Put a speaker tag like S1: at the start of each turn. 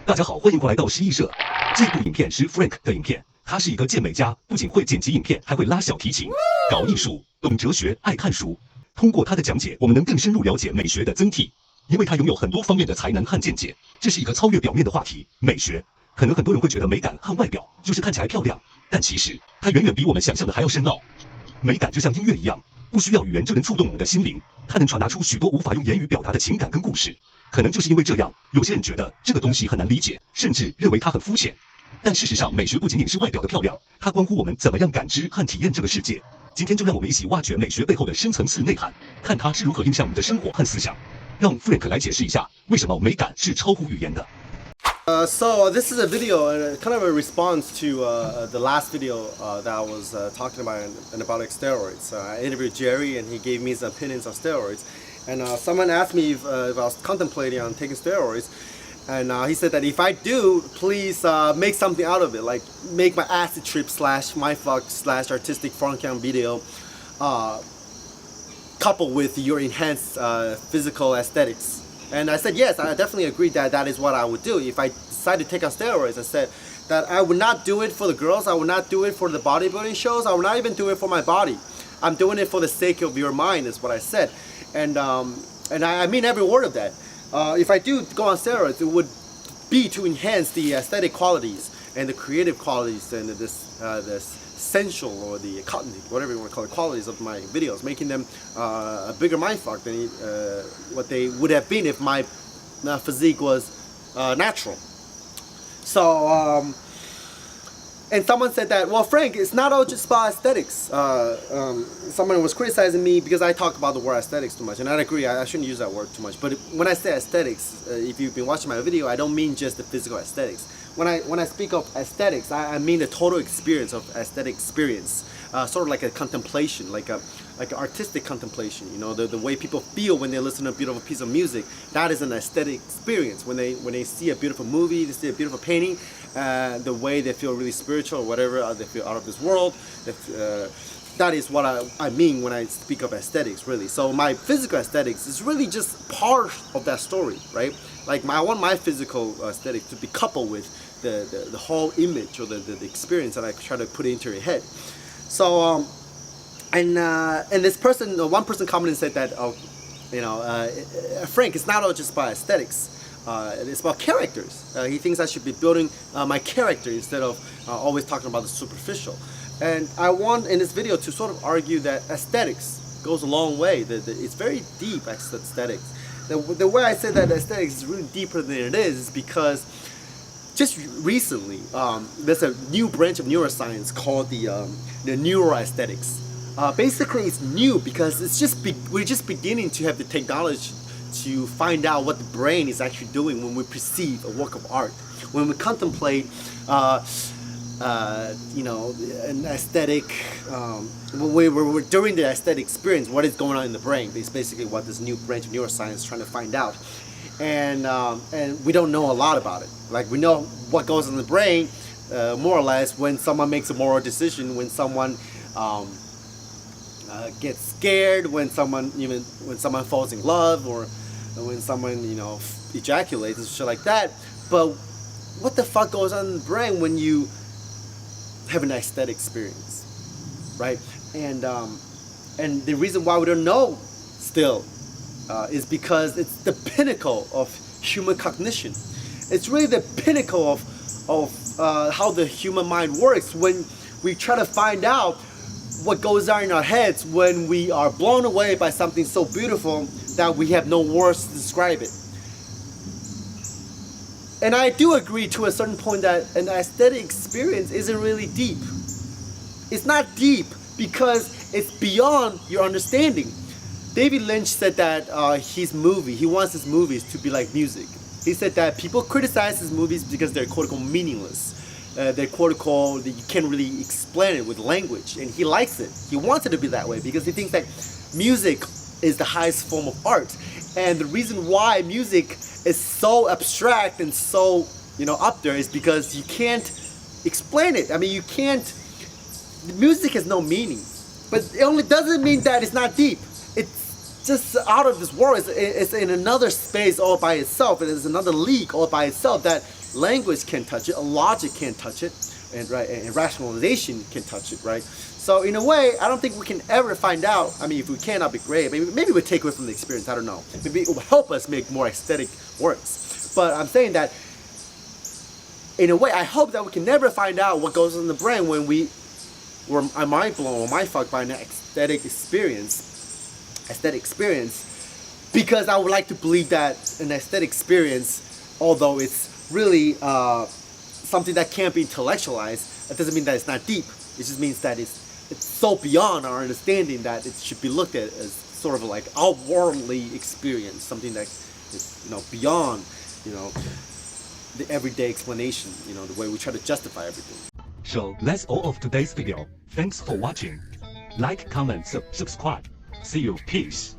S1: 大家好，欢迎回来到诗意社。这部影片是 Frank 的影片，他是一个健美家，不仅会剪辑影片，还会拉小提琴，搞艺术，懂哲学，爱看书。通过他的讲解，我们能更深入了解美学的增替，因为他拥有很多方面的才能和见解。这是一个超越表面的话题，美学。可能很多人会觉得美感和外表就是看起来漂亮，但其实它远远比我们想象的还要深奥。美感就像音乐一样，不需要语言就能触动我们的心灵，它能传达出许多无法用言语表达的情感跟故事。可能就是因为这样，有些人觉得这个东西很难理解，甚至认为它很肤浅。但事实上，美学不仅仅是外表的漂亮，它关乎我们怎么样感知和体验这个世界。今天就让我们一起挖掘美学背后的深层次内涵，看它是如何影响我们的生活和思想。让 Frank 来解释一下，为什么美感是超乎语言的。
S2: So this is a video, kind of a response to the last video that I was talking about and about steroids. I interviewed Jerry and he gave me his opinions on steroids. And someone asked me if I was contemplating on taking steroids. And he said that if I do, please make something out of it. Like make my acid trip / mindfuck / artistic front cam video coupled with your enhanced physical aesthetics. And I said, yes, I definitely agree that that is what I would do. If I decide to take on steroids, I said that I would not do it for the girls. I would not do it for the bodybuilding shows. I would not even do it for my body. I'm doing it for the sake of your mind is what I said. And I mean every word of that. If I do go on steroids, it would be to enhance the aesthetic qualities and the creative qualities and the sensual or the whatever you want to call it, qualities of my videos, making them a bigger mindfuck than what they would have been if my physique was natural. So, and someone said that, well, Frank, it's not all just about aesthetics. Someone was criticizing me because I talk about the word aesthetics too much, and I agree, I shouldn't use that word too much. But when I say aesthetics, if you've been watching my video, I don't mean just the physical aesthetics. When I speak of aesthetics, I mean the total experience of aesthetic experience, sort of like a contemplation, like an artistic contemplation. You know, the way people feel when they listen to a beautiful piece of music. That is an aesthetic experience. When they see a beautiful movie, they see a beautiful painting, the way they feel really spiritual or whatever, they feel out of this world. That is what I mean when I speak of aesthetics, really. So my physical aesthetics is really just part of that story, right? Like I want my physical aesthetics to be coupled with the whole image or the experience that I try to put into your head. So and this person, one person commented and said that, Frank, it's not all just about aesthetics. It's about characters. He thinks I should be building my character instead of always talking about the superficial. And I want in this video to sort of argue that aesthetics goes a long way. It's very deep, aesthetics. The way I say that aesthetics is really deeper than it is because just recently, there's a new branch of neuroscience called the neuroaesthetics. Basically, it's new because we're just beginning to have the technology to find out what the brain is actually doing when we perceive a work of art, when we contemplate, an aesthetic. When we're during the aesthetic experience, what is going on in the brain? Is basically what this new branch of neuroscience is trying to find out. And we don't know a lot about it. Like we know what goes on in the brain, more or less, when someone makes a moral decision, when someone gets scared, when someone falls in love, or when someone ejaculates and shit like that. But what the fuck goes on in the brain when you have an aesthetic experience, right? And the reason why we don't know still is because it's the pinnacle of human cognition. It's really the pinnacle of how the human mind works when we try to find out what goes on in our heads when we are blown away by something so beautiful that we have no words to describe it. And I do agree to a certain point that an aesthetic experience isn't really deep. It's not deep because it's beyond your understanding. David Lynch said that he wants his movies to be like music. He said that people criticize his movies because they're quote-unquote meaningless. They're quote-unquote, you can't really explain it with language. And he likes it. He wants it to be that way because he thinks that music is the highest form of art. And the reason why music is so abstract and so up there is because you can't explain it. I mean, music has no meaning. But it only doesn't mean that it's not deep. It's just out of this world. It's in another space all by itself. It is another league all by itself that language can't touch it, a logic can't touch it, and rationalization can touch it, right? So in a way, I don't think we can ever find out. I mean, if we can, that'd be great. Maybe we'll take away from the experience. I don't know. Maybe it will help us make more aesthetic works. But I'm saying that, in a way, I hope that we can never find out what goes on in the brain when I'm mind blown or mind fucked by an aesthetic experience, because I would like to believe that an aesthetic experience, although it's really something that can't be intellectualized, it doesn't mean that it's not deep. It just means that it's so beyond our understanding that it should be looked at as sort of like outwardly experience, something that is, beyond, the everyday explanation, the way we try to justify everything.
S1: So that's all of today's video. Thanks for watching. Like, comment, subscribe. See you. Peace.